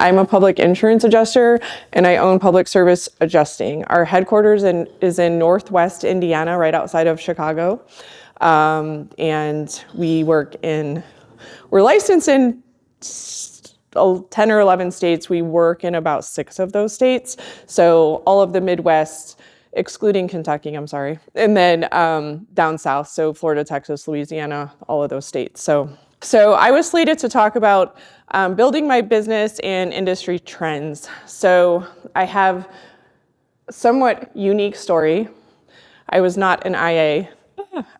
I'm a public insurance adjuster, and I own Public Service Adjusting. Our headquarters is in Northwest Indiana, right outside of Chicago. And we're licensed in 10 or 11 states. We work in about 6 of those states. So all of the Midwest, excluding Kentucky, I'm sorry. And then down south, so Florida, Texas, Louisiana, all of those states. So I was slated to talk about building my business and industry trends. So I have a somewhat unique story. I was not an IA.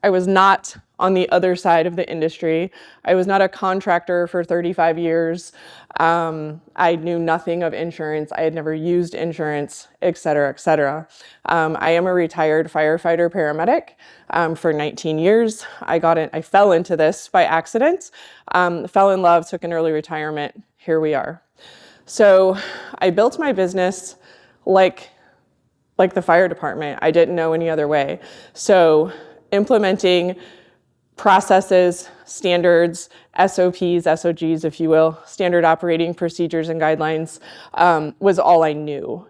I was not on the other side of the industry. I was not a contractor for 35 years. I knew nothing of insurance. I had never used insurance, et cetera, et cetera. I am a retired firefighter paramedic for 19 years. I fell into this by accident, fell in love, took an early retirement. Here we are. So I built my business like the fire department. I didn't know any other way. So implementing processes, standards, SOPs, SOGs, if you will, standard operating procedures and guidelines, was all I knew.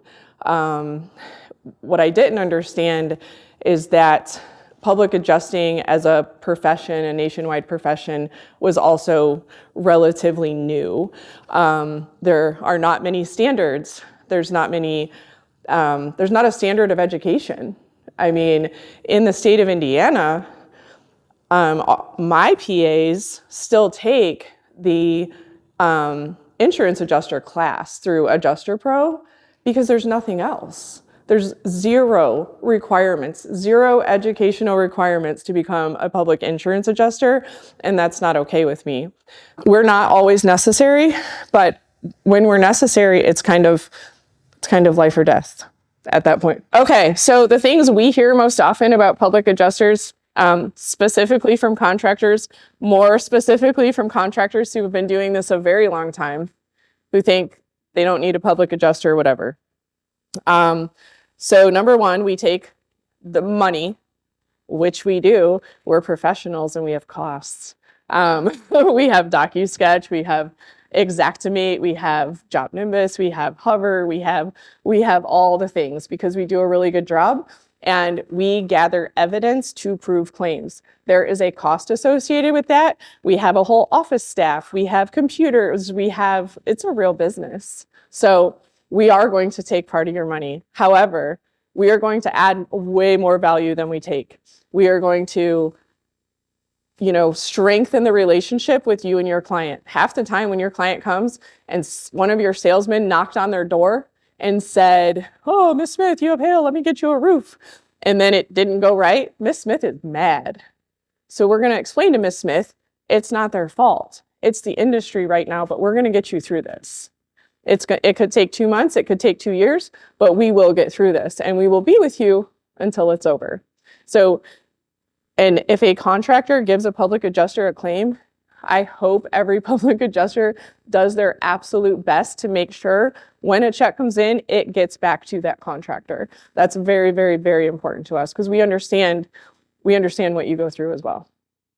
What I didn't understand is that public adjusting as a profession, a nationwide profession, was also relatively new. There are not many standards. There's not a standard of education. I mean, in the state of Indiana, my PAs still take the insurance adjuster class through Adjuster Pro because there's nothing else. There's zero requirements, zero educational requirements to become a public insurance adjuster, and that's not okay with me. We're not always necessary, but when we're necessary, it's kind of life or death at that point. Okay, so the things we hear most often about public adjusters, specifically from contractors, more specifically from contractors who have been doing this a very long time, who think they don't need a public adjuster or whatever. So number one, we take the money, which we do. We're professionals and we have costs. We have DocuSketch, we have Xactimate, we have Job Nimbus, we have Hover, we have all the things because we do a really good job and we gather evidence to prove claims. There is a cost associated with that. We have a whole office staff, we have computers, it's a real business. So we are going to take part of your money. However, we are going to add way more value than we take. We are going to strengthen the relationship with you and your client. Half the time when your client comes and one of your salesmen knocked on their door and said, "Oh, Miss Smith, you have hail, let me get you a roof." And then it didn't go right, Miss Smith is mad. So we're gonna explain to Miss Smith, it's not their fault. It's the industry right now, but we're gonna get you through this. It could take 2 months, it could take 2 years, but we will get through this and we will be with you until it's over. So, and if a contractor gives a public adjuster a claim, I hope every public adjuster does their absolute best to make sure when a check comes in, it gets back to that contractor. That's very, very, very important to us because we understand what you go through as well.